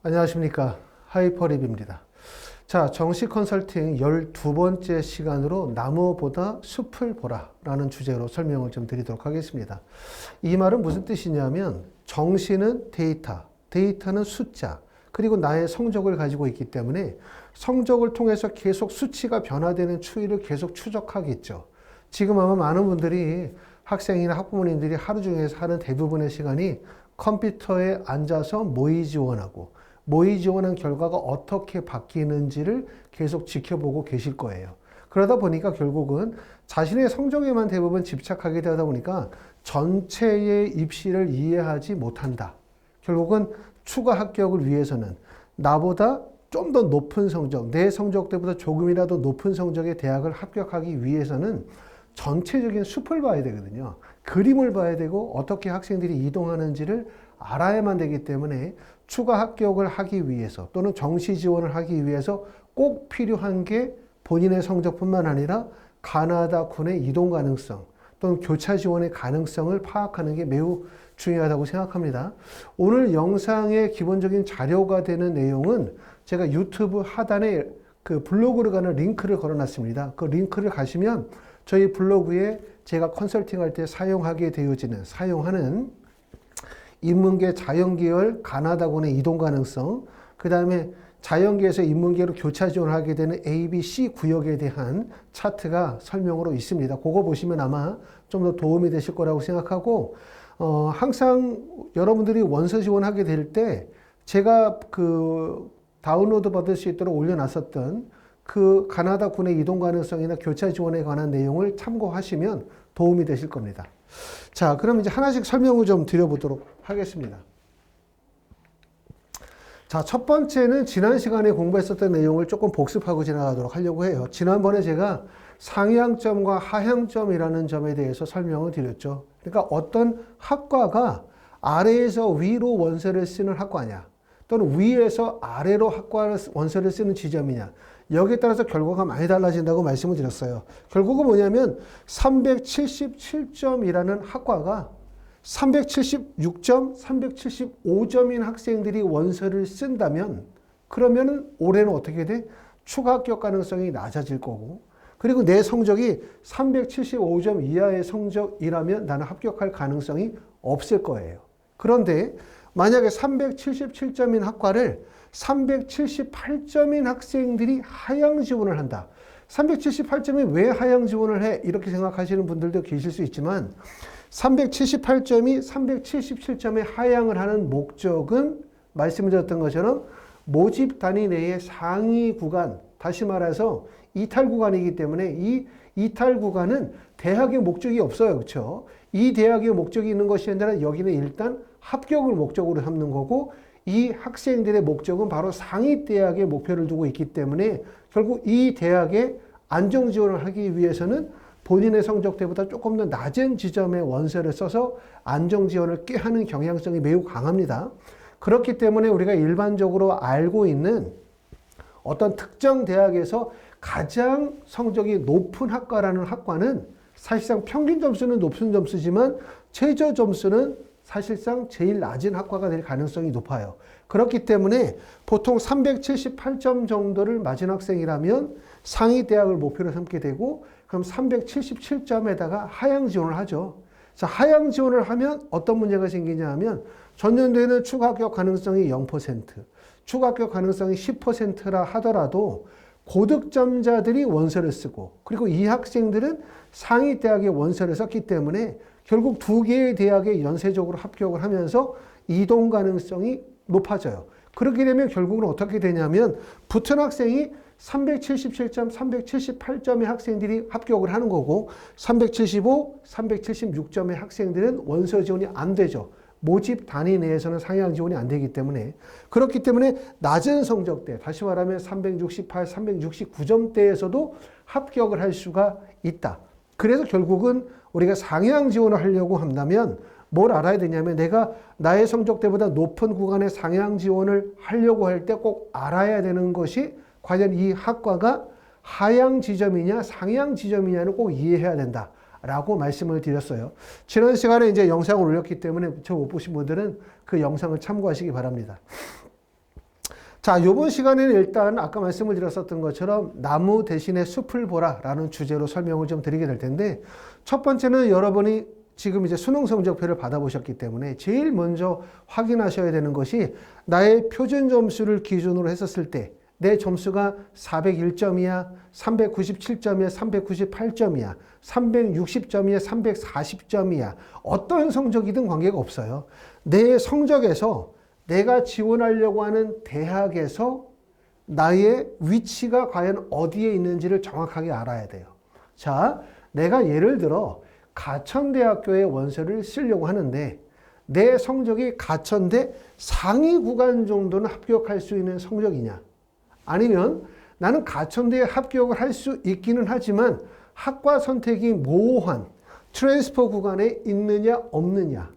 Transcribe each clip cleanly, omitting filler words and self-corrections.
안녕하십니까. 하이퍼립입니다. 자, 정시 컨설팅 12번째 시간으로 나무보다 숲을 보라 라는 주제로 설명을 좀 드리도록 하겠습니다. 이 말은 무슨 뜻이냐면 정시는 데이터, 데이터는 숫자, 그리고 나의 성적을 가지고 있기 때문에 성적을 통해서 계속 수치가 변화되는 추이를 계속 추적하겠죠. 지금 아마 많은 분들이 학생이나 학부모님들이 하루 중에 하는 대부분의 시간이 컴퓨터에 앉아서 모의 지원하고 모의 지원한 결과가 어떻게 바뀌는지를 계속 지켜보고 계실 거예요. 그러다 보니까 결국은 자신의 성적에만 대부분 집착하게 되다 보니까 전체의 입시를 이해하지 못한다. 결국은 추가 합격을 위해서는 나보다 좀 더 높은 성적, 내 성적 때보다 조금이라도 높은 성적의 대학을 합격하기 위해서는 전체적인 숲을 봐야 되거든요. 그림을 봐야 되고 어떻게 학생들이 이동하는지를 알아야만 되기 때문에 추가 합격을 하기 위해서 또는 정시 지원을 하기 위해서 꼭 필요한 게 본인의 성적뿐만 아니라 가나다군의 이동 가능성 또는 교차 지원의 가능성을 파악하는 게 매우 중요하다고 생각합니다. 오늘 영상의 기본적인 자료가 되는 내용은 제가 유튜브 하단에 그 블로그로 가는 링크를 걸어놨습니다. 그 링크를 가시면 저희 블로그에 제가 컨설팅할 때 사용하는 인문계 자연계열 가나다군의 이동 가능성, 그 다음에 자연계에서 인문계로 교차 지원을 하게 되는 A, B, C 구역에 대한 차트가 설명으로 있습니다. 그거 보시면 아마 좀 더 도움이 되실 거라고 생각하고, 항상 여러분들이 원서 지원하게 될 때 제가 그 다운로드 받을 수 있도록 올려놨었던 그 가나다군의 이동 가능성이나 교차 지원에 관한 내용을 참고하시면 도움이 되실 겁니다. 자, 그럼 이제 하나씩 설명을 좀 드려보도록 하겠습니다. 자, 첫 번째는 지난 시간에 공부했었던 내용을 조금 복습하고 지나가도록 하려고 해요. 지난번에 제가 상향점과 하향점이라는 점에 대해서 설명을 드렸죠. 그러니까 어떤 학과가 아래에서 위로 원서를 쓰는 학과냐, 또는 위에서 아래로 원서를 쓰는 지점이냐, 여기에 따라서 결과가 많이 달라진다고 말씀을 드렸어요. 결국은 뭐냐면 377점이라는 학과가 376점, 375점인 학생들이 원서를 쓴다면 그러면 올해는 어떻게 돼? 추가 합격 가능성이 낮아질 거고, 그리고 내 성적이 375점 이하의 성적이라면 나는 합격할 가능성이 없을 거예요. 그런데 만약에 377점인 학과를 378점인 학생들이 하향 지원을 한다. 378점이 왜 하향 지원을 해? 이렇게 생각하시는 분들도 계실 수 있지만 378점이 377점에 하향을 하는 목적은 말씀드렸던 것처럼 모집 단위 내의 상위 구간, 다시 말해서 이탈 구간이기 때문에 이 이탈 구간은 대학의 목적이 없어요. 그렇죠? 이 대학의 목적이 있는 것이 아니라 여기는 일단 합격을 목적으로 삼는 거고, 이 학생들의 목적은 바로 상위 대학의 목표를 두고 있기 때문에 결국 이 대학에 안정 지원을 하기 위해서는 본인의 성적대보다 조금 더 낮은 지점의 원서를 써서 안정 지원을 꾀하는 경향성이 매우 강합니다. 그렇기 때문에 우리가 일반적으로 알고 있는 어떤 특정 대학에서 가장 성적이 높은 학과라는 학과는 사실상 평균 점수는 높은 점수지만 최저 점수는 사실상 제일 낮은 학과가 될 가능성이 높아요. 그렇기 때문에 보통 378점 정도를 맞은 학생이라면 상위 대학을 목표로 삼게 되고, 그럼 377점에다가 하향 지원을 하죠. 자, 하향 지원을 하면 어떤 문제가 생기냐 하면 전년도에는 추가 합격 가능성이 0%, 추가 합격 가능성이 10%라 하더라도 고득점자들이 원서를 쓰고, 그리고 이 학생들은 상위 대학의 원서를 썼기 때문에 결국 두 개의 대학에 연쇄적으로 합격을 하면서 이동 가능성이 높아져요. 그렇게 되면 결국은 어떻게 되냐면 붙은 학생이 377점, 378점의 학생들이 합격을 하는 거고, 375, 376점의 학생들은 원서 지원이 안 되죠. 모집 단위 내에서는 상향 지원이 안 되기 때문에. 그렇기 때문에 낮은 성적대, 다시 말하면 368, 369점대에서도 합격을 할 수가 있다. 그래서 결국은 우리가 상향 지원을 하려고 한다면 뭘 알아야 되냐면, 내가 나의 성적대보다 높은 구간의 상향 지원을 하려고 할 때 꼭 알아야 되는 것이 과연 이 학과가 하향 지점이냐 상향 지점이냐를 꼭 이해해야 된다 라고 말씀을 드렸어요. 지난 시간에 이제 영상을 올렸기 때문에 저 못 보신 분들은 그 영상을 참고하시기 바랍니다. 자, 이번 시간에는 일단 아까 말씀을 드렸었던 것처럼 나무 대신에 숲을 보라 라는 주제로 설명을 좀 드리게 될 텐데, 첫 번째는 여러분이 지금 이제 수능 성적표를 받아보셨기 때문에 제일 먼저 확인하셔야 되는 것이 나의 표준 점수를 기준으로 했었을 때 내 점수가 401점이야, 397점이야, 398점이야, 360점이야, 340점이야. 어떤 성적이든 관계가 없어요. 내 성적에서 내가 지원하려고 하는 대학에서 나의 위치가 과연 어디에 있는지를 정확하게 알아야 돼요. 자, 내가 예를 들어 가천대학교에 원서를 쓰려고 하는데 내 성적이 가천대 상위 구간 정도는 합격할 수 있는 성적이냐? 아니면 나는 가천대에 합격을 할 수 있기는 하지만 학과 선택이 모호한 트랜스퍼 구간에 있느냐 없느냐.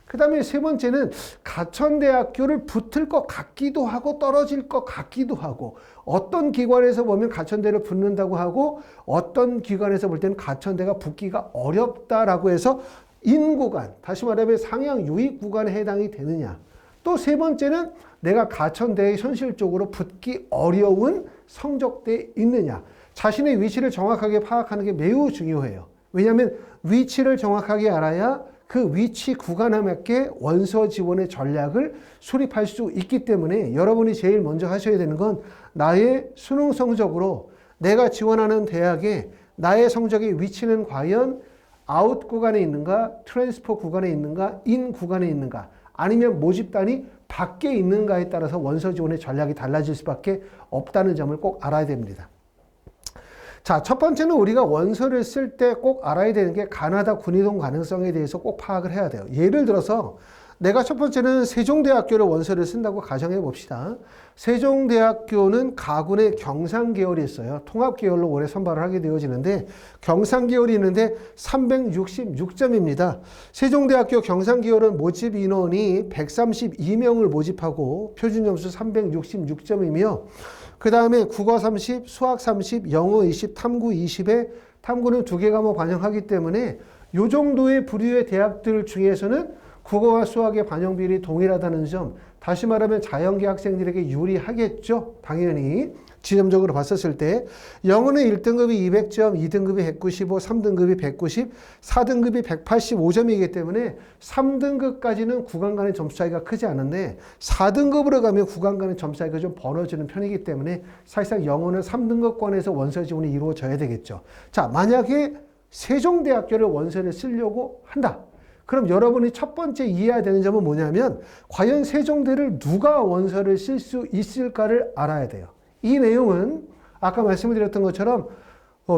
그 다음에 세 번째는 가천대학교를 붙을 것 같기도 하고 떨어질 것 같기도 하고, 어떤 기관에서 보면 가천대를 붙는다고 하고 어떤 기관에서 볼 때는 가천대가 붙기가 어렵다라고 해서 인구간, 다시 말하면 상향 유입 구간에 해당이 되느냐. 또 세 번째는 내가 가천대에 현실적으로 붙기 어려운 성적대에 있느냐. 자신의 위치를 정확하게 파악하는 게 매우 중요해요. 왜냐하면 위치를 정확하게 알아야 그 위치 구간에 맞게 원서 지원의 전략을 수립할 수 있기 때문에 여러분이 제일 먼저 하셔야 되는 건 나의 수능 성적으로 내가 지원하는 대학에 나의 성적의 위치는 과연 아웃 구간에 있는가, 트랜스퍼 구간에 있는가, 인 구간에 있는가, 아니면 모집단이 밖에 있는가에 따라서 원서 지원의 전략이 달라질 수밖에 없다는 점을 꼭 알아야 됩니다. 자, 첫 번째는 우리가 원서를 쓸 때 꼭 알아야 되는 게 가나다 군이동 가능성에 대해서 꼭 파악을 해야 돼요. 예를 들어서 내가 첫 번째는 세종대학교를 원서를 쓴다고 가정해 봅시다. 세종대학교는 가군의 경상계열이 있어요. 통합계열로 올해 선발을 하게 되어지는데 경상계열이 있는데 366점입니다. 세종대학교 경상계열은 모집 인원이 132명을 모집하고 표준점수 366점이며 그 다음에 국어 30, 수학 30, 영어 20, 탐구 20에 탐구는 2개 과목 반영하기 때문에 이 정도의 부류의 대학들 중에서는 국어와 수학의 반영 비율이 동일하다는 점, 다시 말하면 자연계 학생들에게 유리하겠죠. 당연히 지점적으로 봤었을 때 영어는 1등급이 200점, 2등급이 195, 3등급이 190, 4등급이 185점이기 때문에 3등급까지는 구간 간의 점수 차이가 크지 않은데 4등급으로 가면 구간 간의 점수 차이가 좀 벌어지는 편이기 때문에 사실상 영어는 3등급권에서 원서 지원이 이루어져야 되겠죠. 자, 만약에 세종대학교를 원서를 쓰려고 한다. 그럼 여러분이 첫 번째 이해해야 되는 점은 뭐냐면 과연 세종대를 누가 원서를 쓸 수 있을까를 알아야 돼요. 이 내용은 아까 말씀을 드렸던 것처럼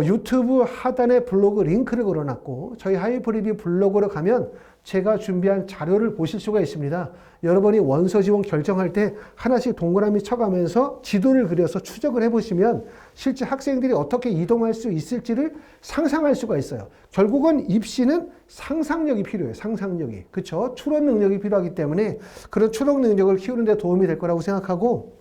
유튜브 하단에 블로그 링크를 걸어놨고 저희 하이프리뷰 블로그로 가면 제가 준비한 자료를 보실 수가 있습니다. 여러분이 원서 지원 결정할 때 하나씩 동그라미 쳐가면서 지도를 그려서 추적을 해보시면 실제 학생들이 어떻게 이동할 수 있을지를 상상할 수가 있어요. 결국은 입시는 상상력이 필요해요. 상상력이. 그렇죠? 추론 능력이 필요하기 때문에 그런 추론 능력을 키우는 데 도움이 될 거라고 생각하고,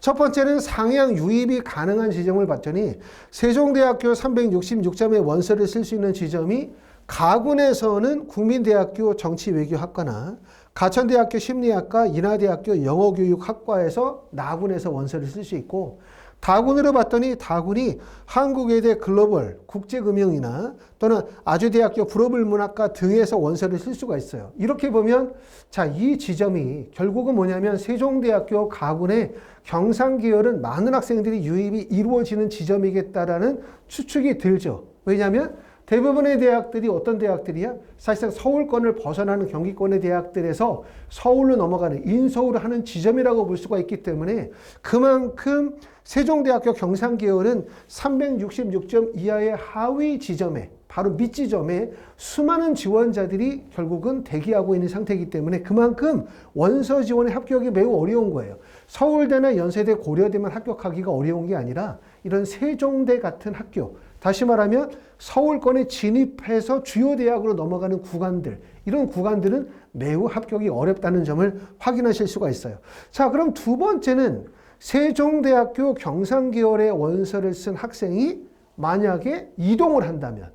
첫 번째는 상향 유입이 가능한 지점을 봤더니 세종대학교 366점의 원서를 쓸 수 있는 지점이 가군에서는 국민대학교 정치외교학과나 가천대학교 심리학과, 인하대학교 영어교육학과에서 나군에서 원서를 쓸 수 있고, 다군으로 봤더니 다군이 한국외대 글로벌 국제금융이나 또는 아주대학교 불어불문학과 등에서 원서를 쓸 수가 있어요. 이렇게 보면 자, 이 지점이 결국은 뭐냐면 세종대학교 가군의 경상계열은 많은 학생들이 유입이 이루어지는 지점이겠다라는 추측이 들죠. 왜냐하면 대부분의 대학들이 어떤 대학들이야? 사실상 서울권을 벗어나는 경기권의 대학들에서 서울로 넘어가는 인서울을 하는 지점이라고 볼 수가 있기 때문에 그만큼 세종대학교 경상계열은 366점 이하의 하위 지점에, 바로 밑지점에 수많은 지원자들이 결국은 대기하고 있는 상태이기 때문에 그만큼 원서 지원의 합격이 매우 어려운 거예요. 서울대나 연세대, 고려대만 합격하기가 어려운 게 아니라 이런 세종대 같은 학교, 다시 말하면 서울권에 진입해서 주요 대학으로 넘어가는 구간들, 이런 구간들은 매우 합격이 어렵다는 점을 확인하실 수가 있어요. 자, 그럼 두 번째는 세종대학교 경상계열의 원서를 쓴 학생이 만약에 이동을 한다면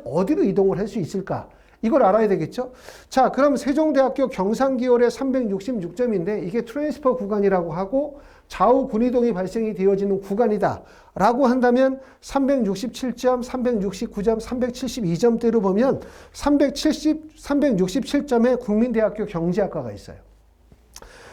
어디로 이동을 할 수 있을까? 이걸 알아야 되겠죠? 자, 그럼 세종대학교 경상기열의 366점인데 이게 트랜스퍼 구간이라고 하고 좌우 군이동이 발생이 되어지는 구간이다 라고 한다면 367점, 369점, 372점대로 보면 367점에 국민대학교 경제학과가 있어요.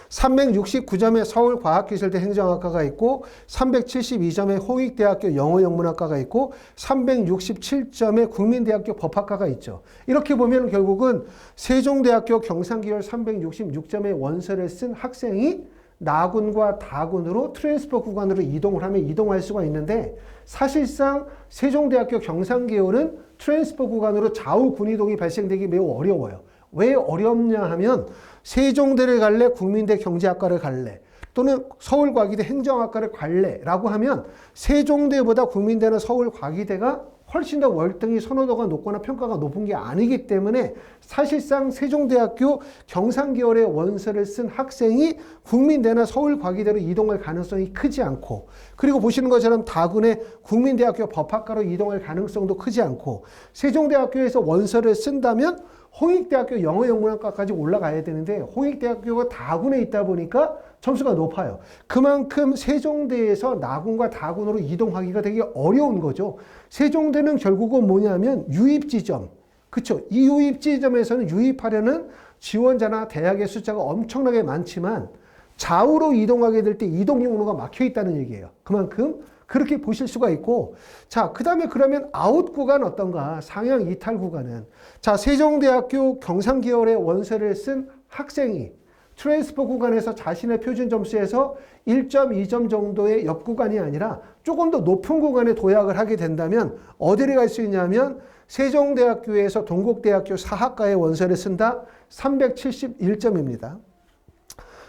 369점에 서울과학기술대 행정학과가 있고 372점에 홍익대학교 영어영문학과가 있고 367점에 국민대학교 법학과가 있죠. 이렇게 보면 결국은 세종대학교 경상기열 366점의 원서를 쓴 학생이 나군과 다군으로 트랜스퍼 구간으로 이동을 하면 이동할 수가 있는데 사실상 세종대학교 경상계열은 트랜스퍼 구간으로 좌우 군이동이 발생되기 매우 어려워요. 왜 어렵냐 하면 세종대를 갈래, 국민대 경제학과를 갈래, 또는 서울과기대 행정학과를 갈래라고 하면 세종대보다 국민대나 서울과기대가 훨씬 더 월등히 선호도가 높거나 평가가 높은 게 아니기 때문에 사실상 세종대학교 경상계열의 원서를 쓴 학생이 국민대나 서울과기대로 이동할 가능성이 크지 않고, 그리고 보시는 것처럼 다군의 국민대학교 법학과로 이동할 가능성도 크지 않고, 세종대학교에서 원서를 쓴다면 홍익대학교 영어영문학과까지 올라가야 되는데 홍익대학교가 다군에 있다 보니까 점수가 높아요. 그만큼 세종대에서 나군과 다군으로 이동하기가 되게 어려운 거죠. 세종대는 결국은 뭐냐면 유입지점. 그쵸? 이 유입지점에서는 유입하려는 지원자나 대학의 숫자가 엄청나게 많지만 좌우로 이동하게 될 때 이동 경로가 막혀 있다는 얘기예요. 그만큼 그렇게 보실 수가 있고, 자, 그 다음에 그러면 아웃 구간 어떤가? 상향 이탈 구간은. 자, 세종대학교 경상계열의 원서를 쓴 학생이 트랜스퍼 구간에서 자신의 표준 점수에서 1.2점 정도의 옆 구간이 아니라 조금 더 높은 구간에 도약을 하게 된다면 어디를 갈 수 있냐면 세종대학교에서 동국대학교 사학과의 원서를 쓴다. 371점입니다.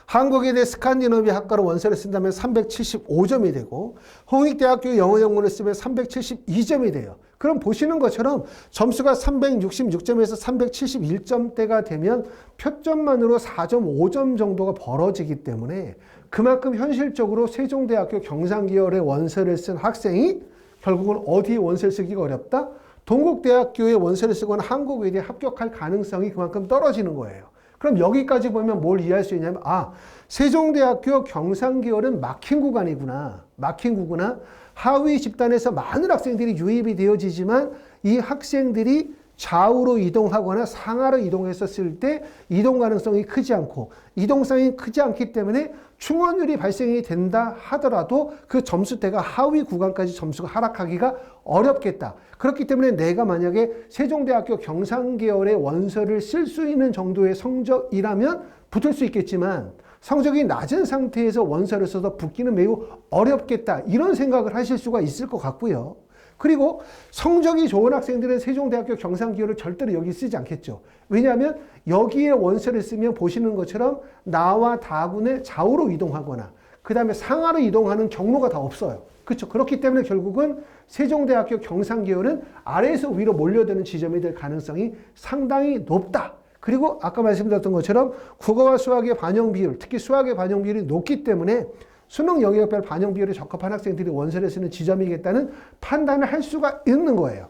한국외대 스칸디너비아 학과로 원서를 쓴다면 375점이 되고 홍익대학교 영어영문을 쓰면 372점이 돼요. 그럼 보시는 것처럼 점수가 366점에서 371점대가 되면 표점만으로 4.5점 정도가 벌어지기 때문에 그만큼 현실적으로 세종대학교 경상계열의 원서를 쓴 학생이 결국은 어디에 원서를 쓰기가 어렵다? 동국대학교에 원서를 쓰거나 한국외대에 합격할 가능성이 그만큼 떨어지는 거예요. 그럼 여기까지 보면 뭘 이해할 수 있냐면, 아, 세종대학교 경상계열은 막힌 구간이구나. 막힌 구구나. 하위 집단에서 많은 학생들이 유입이 되어지지만 이 학생들이 좌우로 이동하거나 상하로 이동했었을 때 이동 가능성이 크지 않고 이동성이 크지 않기 때문에 충원율이 발생이 된다 하더라도 그 점수대가 하위 구간까지 점수가 하락하기가 어렵겠다. 그렇기 때문에 내가 만약에 세종대학교 경상계열의 원서를 쓸 수 있는 정도의 성적이라면 붙을 수 있겠지만 성적이 낮은 상태에서 원서를 써서 붙기는 매우 어렵겠다. 이런 생각을 하실 수가 있을 것 같고요. 그리고 성적이 좋은 학생들은 세종대학교 경상계열을 절대로 여기 쓰지 않겠죠. 왜냐하면 여기에 원서를 쓰면 보시는 것처럼 나와 다군의 좌우로 이동하거나 그 다음에 상하로 이동하는 경로가 다 없어요. 그렇죠. 그렇기 때문에 결국은 세종대학교 경상계열은 아래에서 위로 몰려드는 지점이 될 가능성이 상당히 높다. 그리고 아까 말씀드렸던 것처럼 국어와 수학의 반영 비율, 특히 수학의 반영 비율이 높기 때문에 수능 영역별 반영 비율에 적합한 학생들이 원서를 쓰는 지점이겠다는 판단을 할 수가 있는 거예요.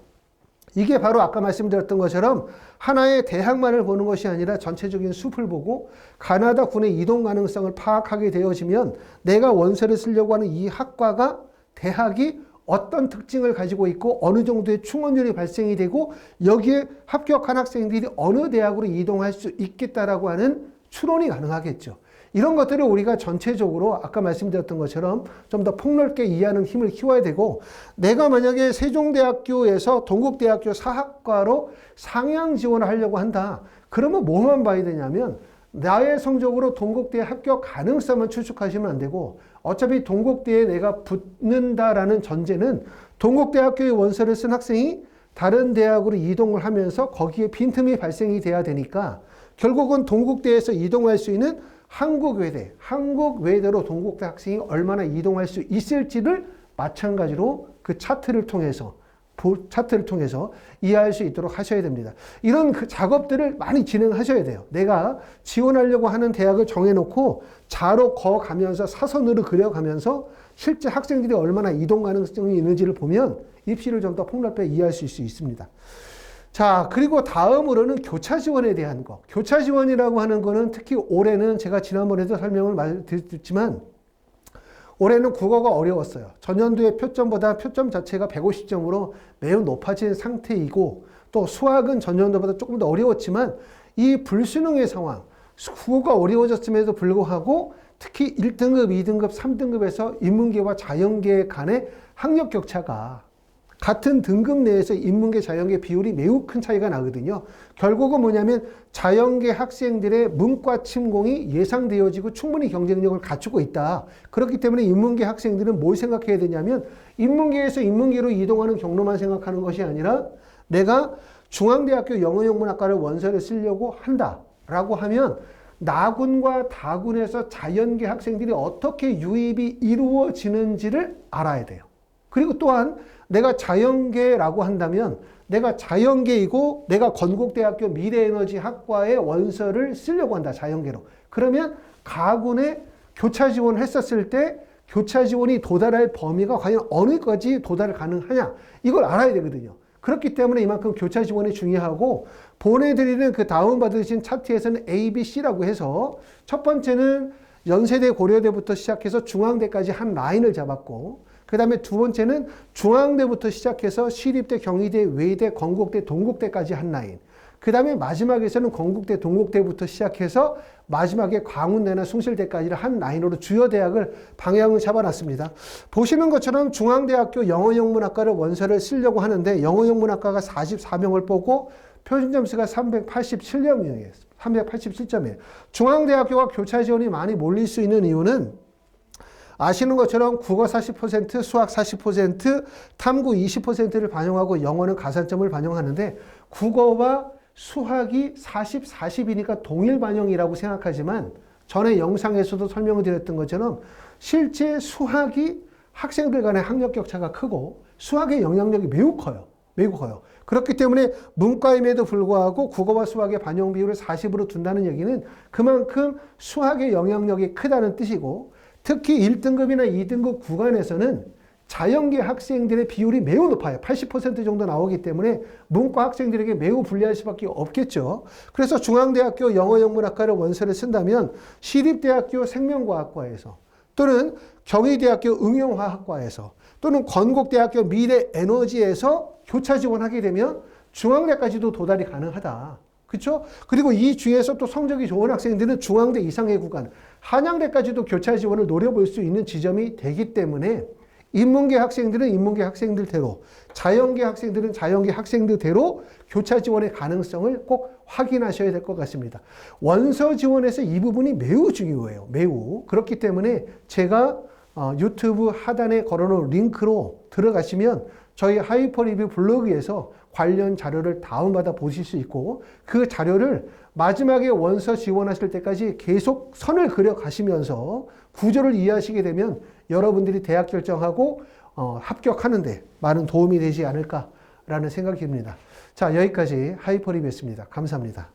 이게 바로 아까 말씀드렸던 것처럼 하나의 대학만을 보는 것이 아니라 전체적인 숲을 보고 가나다군의 이동 가능성을 파악하게 되어지면 내가 원서를 쓰려고 하는 이 학과가 대학이 어떤 특징을 가지고 있고 어느 정도의 충원율이 발생이 되고 여기에 합격한 학생들이 어느 대학으로 이동할 수 있겠다라고 하는 추론이 가능하겠죠. 이런 것들을 우리가 전체적으로 아까 말씀드렸던 것처럼 좀 더 폭넓게 이해하는 힘을 키워야 되고, 내가 만약에 세종대학교에서 동국대학교 사학과로 상향 지원을 하려고 한다. 그러면 뭐만 봐야 되냐면 나의 성적으로 동국대에 합격 가능성만 추측하시면 안 되고, 어차피 동국대에 내가 붙는다라는 전제는 동국대학교의 원서를 쓴 학생이 다른 대학으로 이동을 하면서 거기에 빈틈이 발생이 돼야 되니까 결국은 동국대에서 이동할 수 있는 한국외대로 동국대 학생이 얼마나 이동할 수 있을지를 마찬가지로 그 차트를 통해서 이해할 수 있도록 하셔야 됩니다. 이런 그 작업들을 많이 진행하셔야 돼요. 내가 지원하려고 하는 대학을 정해놓고 자로 가면서 사선으로 그려가면서 실제 학생들이 얼마나 이동 가능성이 있는지를 보면 입시를 좀 더 폭넓게 이해할 수 있습니다. 자, 그리고 다음으로는 교차 지원에 대한 거. 교차 지원이라고 하는 거는 특히 올해는 제가 지난번에도 설명을 드렸지만 올해는 국어가 어려웠어요. 전년도의 표점보다 표점 자체가 150점으로 매우 높아진 상태이고 또 수학은 전년도보다 조금 더 어려웠지만 이 불수능의 상황, 국어가 어려워졌음에도 불구하고 특히 1등급, 2등급, 3등급에서 인문계와 자연계 간의 학력 격차가 같은 등급 내에서 인문계, 자연계 비율이 매우 큰 차이가 나거든요. 결국은 뭐냐면 자연계 학생들의 문과 침공이 예상되어지고 충분히 경쟁력을 갖추고 있다. 그렇기 때문에 인문계 학생들은 뭘 생각해야 되냐면 인문계에서 인문계로 이동하는 경로만 생각하는 것이 아니라 내가 중앙대학교 영어영문학과를 원서를 쓰려고 한다라고 하면 나군과 다군에서 자연계 학생들이 어떻게 유입이 이루어지는지를 알아야 돼요. 그리고 또한 내가 자연계라고 한다면 내가 자연계이고 내가 건국대학교 미래에너지학과의 원서를 쓰려고 한다. 자연계로. 그러면 가군에 교차 지원을 했었을 때 교차 지원이 도달할 범위가 과연 어느까지 도달 가능하냐. 이걸 알아야 되거든요. 그렇기 때문에 이만큼 교차 지원이 중요하고 보내드리는 그 다운받으신 차트에서는 A, B, C라고 해서 첫 번째는 연세대, 고려대부터 시작해서 중앙대까지 한 라인을 잡았고 그 다음에 두 번째는 중앙대부터 시작해서 시립대, 경희대, 외대, 건국대, 동국대까지 한 라인. 그 다음에 마지막에서는 건국대, 동국대부터 시작해서 마지막에 광운대나 숭실대까지를 한 라인으로 주요 대학을 방향을 잡아놨습니다. 보시는 것처럼 중앙대학교 영어영문학과를 원서를 쓰려고 하는데 영어영문학과가 44명을 뽑고 표준점수가 387점이에요. 387점이에요. 중앙대학교가 교차 지원이 많이 몰릴 수 있는 이유는 아시는 것처럼 국어 40%, 수학 40%, 탐구 20%를 반영하고 영어는 가산점을 반영하는데 국어와 수학이 40, 40이니까 동일 반영이라고 생각하지만 전에 영상에서도 설명을 드렸던 것처럼 실제 수학이 학생들 간의 학력 격차가 크고 수학의 영향력이 매우 커요. 매우 커요. 그렇기 때문에 문과임에도 불구하고 국어와 수학의 반영 비율을 40으로 둔다는 얘기는 그만큼 수학의 영향력이 크다는 뜻이고 특히 1등급이나 2등급 구간에서는 자연계 학생들의 비율이 매우 높아요. 80% 정도 나오기 때문에 문과 학생들에게 매우 불리할 수밖에 없겠죠. 그래서 중앙대학교 영어영문학과를 원서를 쓴다면 시립대학교 생명과학과에서 또는 경희대학교 응용화학과에서 또는 건국대학교 미래에너지에서 교차 지원하게 되면 중앙대까지도 도달이 가능하다. 그렇죠? 그리고 이 중에서 또 성적이 좋은 학생들은 중앙대 이상의 구간, 한양대까지도 교차 지원을 노려볼 수 있는 지점이 되기 때문에 인문계 학생들은 인문계 학생들대로, 자연계 학생들은 자연계 학생들대로 교차 지원의 가능성을 꼭 확인하셔야 될 것 같습니다. 원서 지원에서 이 부분이 매우 중요해요. 매우. 그렇기 때문에 제가 유튜브 하단에 걸어놓은 링크로 들어가시면 저희 하이퍼리뷰 블로그에서 관련 자료를 다운받아 보실 수 있고 그 자료를 마지막에 원서 지원하실 때까지 계속 선을 그려 가시면서 구조를 이해하시게 되면 여러분들이 대학 결정하고 합격하는데 많은 도움이 되지 않을까라는 생각이 듭니다. 자, 여기까지 하이퍼리뷰였습니다. 감사합니다.